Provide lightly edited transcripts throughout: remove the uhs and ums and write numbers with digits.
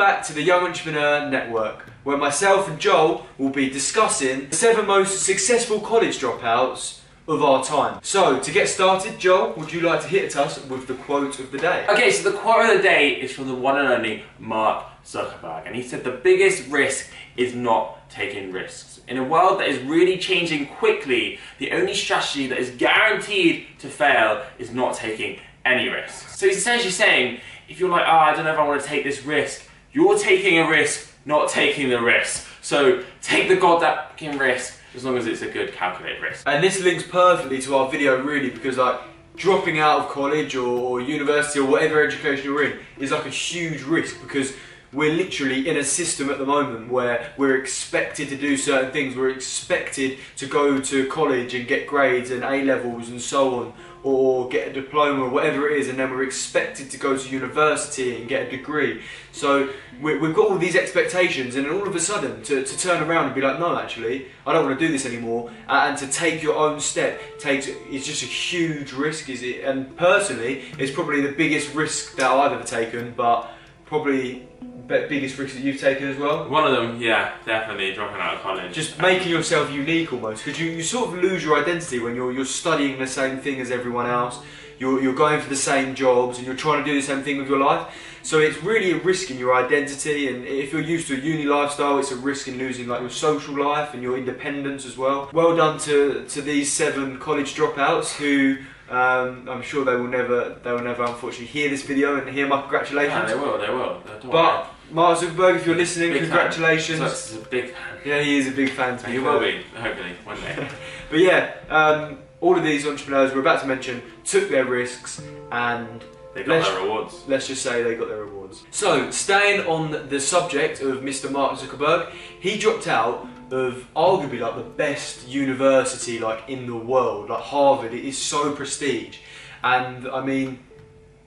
back to the Young Entrepreneur Network, where myself and Joel will be discussing the 7 most successful college dropouts of our time. So, to get started, Joel, would you like to hit us with the quote of the day? Okay, so the quote of the day is from the one and only Mark Zuckerberg, and he said the biggest risk is not taking risks. In a world that is really changing quickly, the only strategy that is guaranteed to fail is not taking any risks. So he's essentially saying, if you're like, I don't know if I want to take this risk, you're taking a risk, not taking the risk. So take the goddamn risk, as long as it's a good calculated risk. And this links perfectly to our video really, because like dropping out of college or university or whatever education you're in is like a huge risk, because we're literally in a system at the moment where we're expected to do certain things. We're expected to go to college and get grades and A-levels and so on, or get a diploma or whatever it is, and then we're expected to go to university and get a degree. So we've got all these expectations, and then all of a sudden to turn around and be like, no, actually, I don't want to do this anymore, and to take your own step is just a huge risk, is it? And personally, it's probably the biggest risk that I've ever taken, but probably the biggest risk that you've taken as well? One of them, yeah, definitely, dropping out of college. Just making yourself unique almost, because you sort of lose your identity when you're studying the same thing as everyone else, you're going for the same jobs, and you're trying to do the same thing with your life. So it's really a risk in your identity, and if you're used to a uni lifestyle, it's a risk in losing like your social life and your independence as well. Well done to these 7 college dropouts who I'm sure they will never unfortunately hear this video and hear my congratulations. Yeah, they will. But Mark Zuckerberg, if you're listening, big congratulations. He's a big fan. Yeah, he is a big fan to me. He will be, hopefully, one day. But yeah, all of these entrepreneurs we're about to mention took their risks and they got their rewards. Let's just say they got their rewards. So, staying on the subject of Mr. Mark Zuckerberg, he dropped out of arguably like the best university like in the world, like Harvard. It is so prestige, and I mean,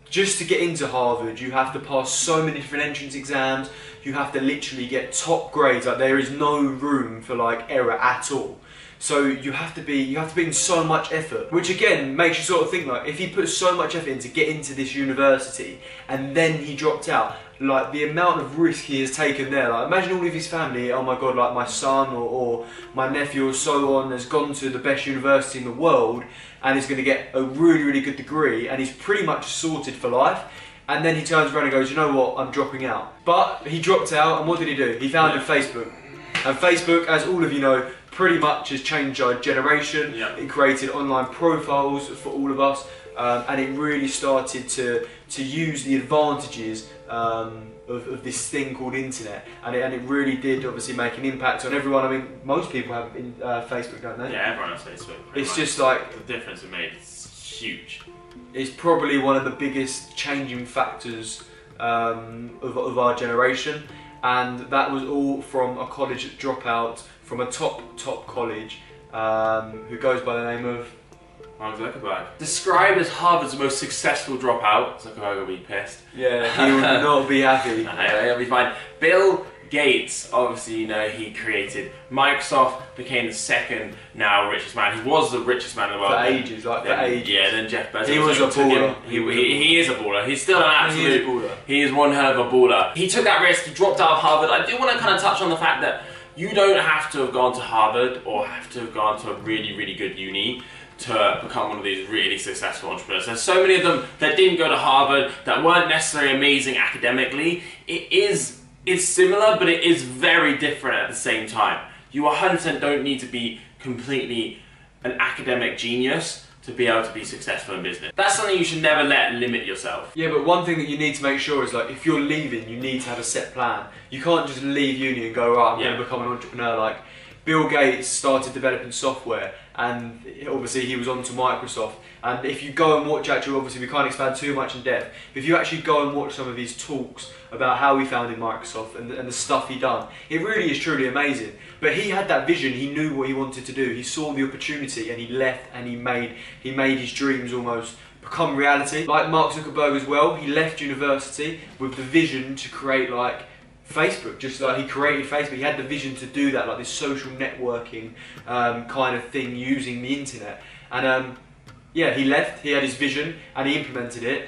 just to get into Harvard you have to pass so many different entrance exams, you have to literally get top grades, like there is no room for like error at all. So you have to be in so much effort, which again makes you sort of think like, if he put so much effort in to get into this university and then he dropped out, like the amount of risk he has taken there, like imagine all of his family, oh my god, like my son or my nephew or so on has gone to the best university in the world and is going to get a really, really good degree and he's pretty much sorted for life. And then he turns around and goes, you know what, I'm dropping out. But he dropped out, and what did he do? He founded Facebook. And Facebook, as all of you know, pretty much has changed our generation. Yeah. It created online profiles for all of us, and it really started to use the advantages of this thing called internet, and it really did obviously make an impact on everyone. I mean, most people have Facebook, don't they? Yeah, everyone has Facebook. It's just like the difference it made is huge. It's probably one of the biggest changing factors of our generation, and that was all from a college dropout from a top college who goes by the name of Mark Zuckerberg. Described as Harvard's most successful dropout, Zuckerberg will be pissed. Yeah, he would not be happy. He'll be fine. Bill Gates, obviously, you know, he created Microsoft, became the second now richest man. He was the richest man in the world. For ages. Yeah, then Jeff Bezos. He was a baller. He is a baller. He's still an absolute baller. He is one hell of a baller. He took that risk, he dropped out of Harvard. I do want to kind of touch on the fact that you don't have to have gone to Harvard or have to have gone to a really, really good uni to become one of these really successful entrepreneurs. There's so many of them that didn't go to Harvard, that weren't necessarily amazing academically. It's similar, but it is very different at the same time. You 100% don't need to be completely an academic genius to be able to be successful in business. That's something you should never let limit yourself. Yeah, but one thing that you need to make sure is like, if you're leaving, you need to have a set plan. You can't just leave uni and go, right, I'm going to become an entrepreneur. Like, Bill Gates started developing software, and obviously he was on to Microsoft. And if you go and watch, actually, obviously we can't expand too much in depth, but if you actually go and watch some of his talks about how he founded Microsoft and the stuff he done, it really is truly amazing. But he had that vision, he knew what he wanted to do, he saw the opportunity and he left and he made his dreams almost become reality. Like Mark Zuckerberg as well, he left university with the vision to create like Facebook, just like he created Facebook. He had the vision to do that, like this social networking kind of thing using the internet. And yeah, he left, he had his vision and he implemented it.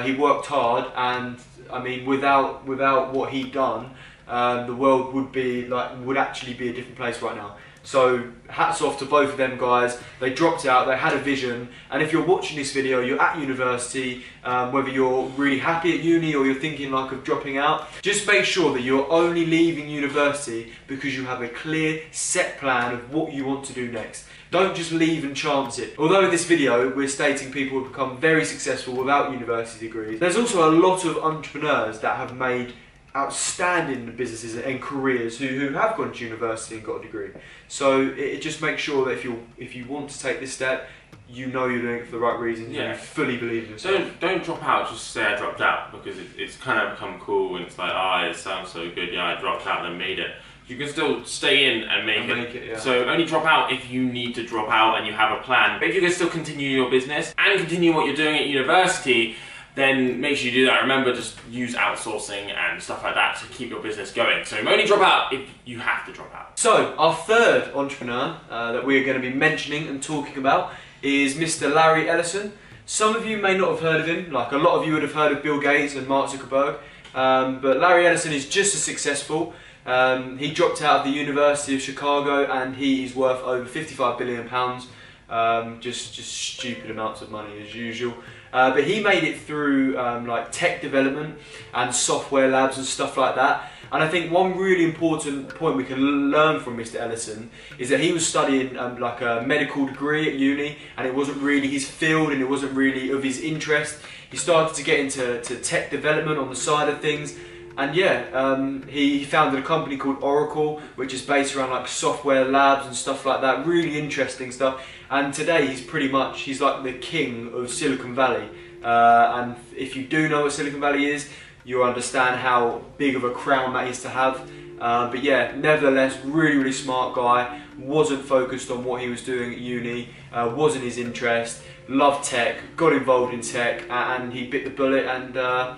He worked hard, and I mean, without what he'd done, the world would actually be a different place right now. So hats off to both of them guys. They dropped out, they had a vision, and if you're watching this video, you're at university, whether you're really happy at uni or you're thinking like of dropping out, just make sure that you're only leaving university because you have a clear set plan of what you want to do next. Don't just leave and chance it. Although in this video we're stating people have become very successful without university degrees, there's also a lot of entrepreneurs that have made outstanding businesses and careers who have gone to university and got a degree. So it just makes sure that if you want to take this step, you know you're doing it for the right reasons, and you fully believe in yourself. Don't drop out just to say I dropped out, because it's kind of become cool and it's like, it sounds so good, yeah, I dropped out and made it. You can still stay in and make it. Yeah. So only drop out if you need to drop out and you have a plan. But if you can still continue your business and continue what you're doing at university, then make sure you do that. Remember, just use outsourcing and stuff like that to keep your business going. So only drop out if you have to drop out. So our third entrepreneur that we're going to be mentioning and talking about is Mr. Larry Ellison. Some of you may not have heard of him, like a lot of you would have heard of Bill Gates and Mark Zuckerberg, but Larry Ellison is just as successful. He dropped out of the University of Chicago and he is worth over £55 billion, just stupid amounts of money as usual. But he made it through like tech development and software labs and stuff like that. And I think one really important point we can learn from Mr. Ellison is that he was studying like a medical degree at uni, and it wasn't really his field and it wasn't really of his interest. He started to get into tech development on the side of things. And yeah, he founded a company called Oracle, which is based around like software labs and stuff like that. Really interesting stuff. And today he's like the king of Silicon Valley. And if you do know what Silicon Valley is, you'll understand how big of a crown that is to have. But yeah, nevertheless, really smart guy. Wasn't focused on what he was doing at uni. Wasn't his interest. Loved tech. Got involved in tech, and he bit the bullet and.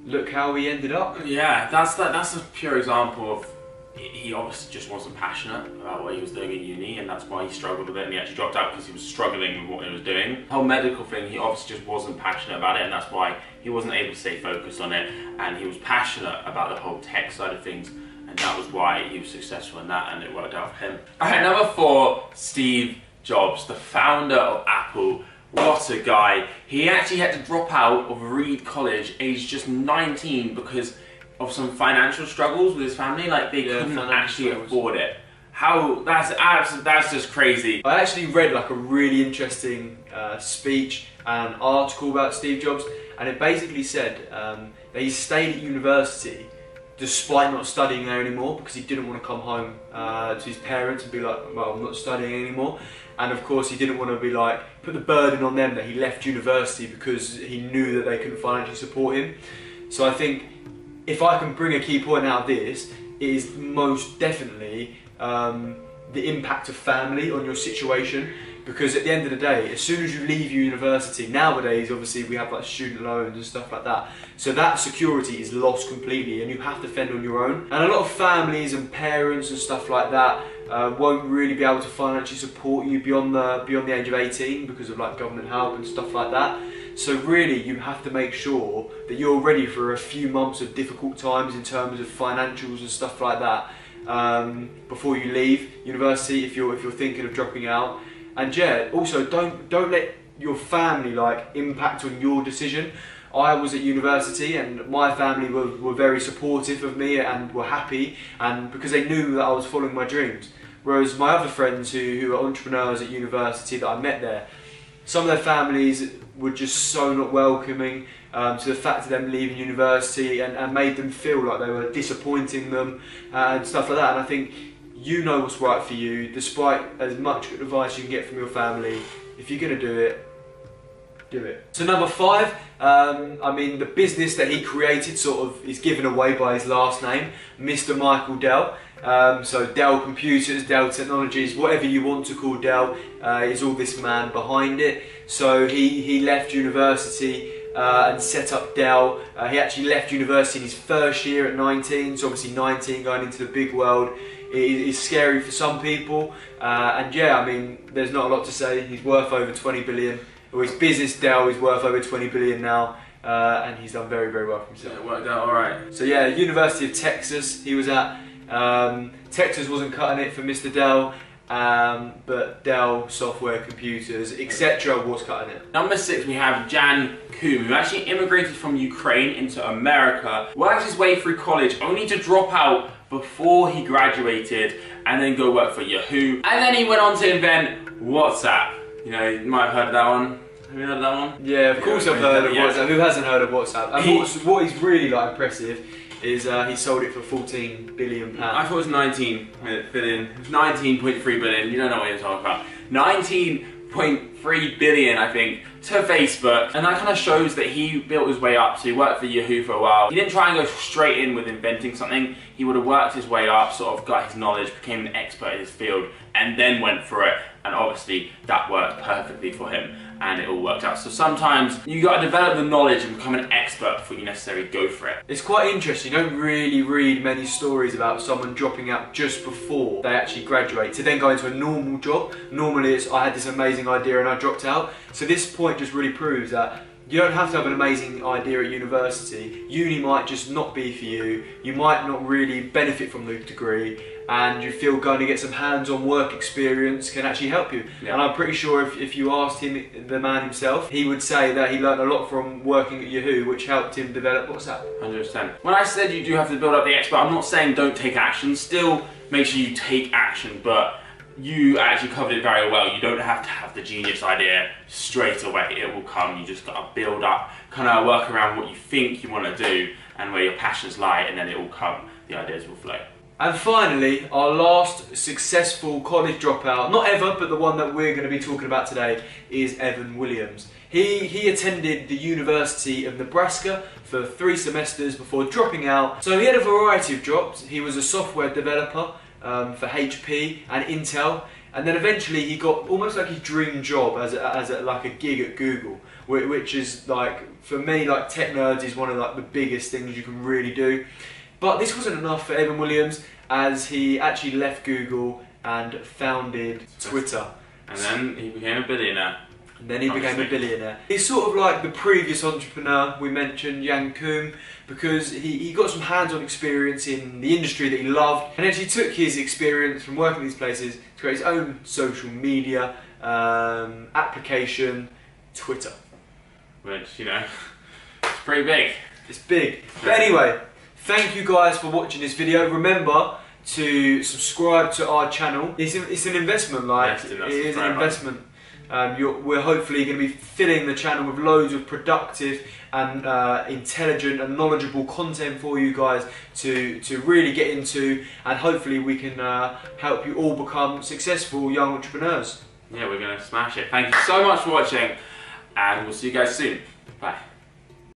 Look how he ended up. Yeah, that's a pure example of he obviously just wasn't passionate about what he was doing at uni, and that's why he struggled with it, and he actually dropped out because he was struggling with what he was doing. The whole medical thing, he obviously just wasn't passionate about it, and that's why he wasn't able to stay focused on it, and he was passionate about the whole tech side of things, and that was why he was successful in that, and it worked out for him. Alright, number 4, Steve Jobs, the founder of Apple. What a guy. He actually had to drop out of Reed College aged just 19 because of some financial struggles with his family. Like, they couldn't actually afford it. That's just crazy. I actually read like a really interesting speech and article about Steve Jobs, and it basically said that he stayed at university despite not studying there anymore because he didn't want to come home to his parents and be like, well, I'm not studying anymore. And of course he didn't want to be like, put the burden on them that he left university because he knew that they couldn't financially support him. So I think if I can bring a key point out of this, it is most definitely the impact of family on your situation. Because at the end of the day, as soon as you leave university, nowadays obviously we have like student loans and stuff like that, so that security is lost completely and you have to fend on your own. And a lot of families and parents and stuff like that won't really be able to financially support you beyond the age of 18 because of like government help and stuff like that. So really you have to make sure that you're ready for a few months of difficult times in terms of financials and stuff like that before you leave university if you're thinking of dropping out. And yeah, also don't let your family like impact on your decision. I was at university and my family were very supportive of me and were happy, and because they knew that I was following my dreams. Whereas my other friends who are entrepreneurs at university that I met there, some of their families were just so not welcoming to the fact of them leaving university and made them feel like they were disappointing them and stuff like that. And I think you know what's right for you, despite as much advice you can get from your family. If you're going to do it, do it. So number 5, I mean, the business that he created sort of is given away by his last name, Mr. Michael Dell. So Dell Computers, Dell Technologies, whatever you want to call Dell, is all this man behind it. So he left university and set up Dell. He actually left university in his first year at 19, so obviously 19 going into the big world is scary for some people, and yeah, I mean, there's not a lot to say. He's worth over 20 billion, or his business Dell is worth over 20 billion now. and he's done very, very well for himself. Yeah, it worked out alright. So yeah, University of Texas he was at. Texas wasn't cutting it for Mr. Dell, but Dell software, computers, etc. was cutting it. Number 6, we have Jan Koum, who actually immigrated from Ukraine into America, worked his way through college only to drop out before he graduated and then go work for Yahoo. And then he went on to invent WhatsApp. You know, you might have heard of that one. Have you heard of that one? Yeah, of course I've heard of WhatsApp. Who hasn't heard of WhatsApp? And what is really like impressive is he sold it for £14 billion. I thought it was 19 billion. It was 19.3 billion. You don't know what you're talking about. 19.3 billion, I think, to Facebook. And that kind of shows that he built his way up. So he worked for Yahoo for a while. He didn't try and go straight in with inventing something. He would have worked his way up, sort of got his knowledge, became an expert in his field, and then went for it. And obviously that worked perfectly for him, and it all worked out. So sometimes you got to develop the knowledge and become an expert before you necessarily go for it. It's quite interesting. You don't really read many stories about someone dropping out just before they actually graduate to then go into a normal job. Normally it's, I had this amazing idea and I dropped out. So this point just really proves that you don't have to have an amazing idea at university. Uni might just not be for you. You might not really benefit from the degree, and you feel going to get some hands-on work experience can actually help you. Yeah. And I'm pretty sure if you asked him, the man himself, he would say that he learned a lot from working at Yahoo, which helped him develop WhatsApp. 100%. When I said you do have to build up the expert, I'm not saying don't take action. Still make sure you take action, but you actually covered it very well. You don't have to have the genius idea straight away. It will come. You just got to build up, kind of work around what you think you want to do and where your passions lie, and then it will come. The ideas will flow. And finally, our last successful college dropout, not ever, but the one that we're going to be talking about today, is Evan Williams. He attended the University of Nebraska for 3 semesters before dropping out. So he had a variety of jobs. He was a software developer for HP and Intel, and then eventually he got almost like his dream job as like a gig at Google, which is like, for me, like tech nerds, is one of like the biggest things you can really do. But this wasn't enough for Evan Williams, as he actually left Google and founded Twitter. And then he became a billionaire. And then he became a billionaire. He's sort of like the previous entrepreneur we mentioned, Jan Koum, because he got some hands-on experience in the industry that he loved, and actually took his experience from working in these places to create his own social media application, Twitter. Which, you know, it's pretty big. It's big. But anyway, thank you guys for watching this video. Remember to subscribe to our channel. It's an investment, like, yes, it is an investment. We're hopefully going to be filling the channel with loads of productive and intelligent and knowledgeable content for you guys to really get into, and hopefully we can help you all become successful young entrepreneurs. Yeah, we're going to smash it. Thank you so much for watching, and we'll see you guys soon. Bye.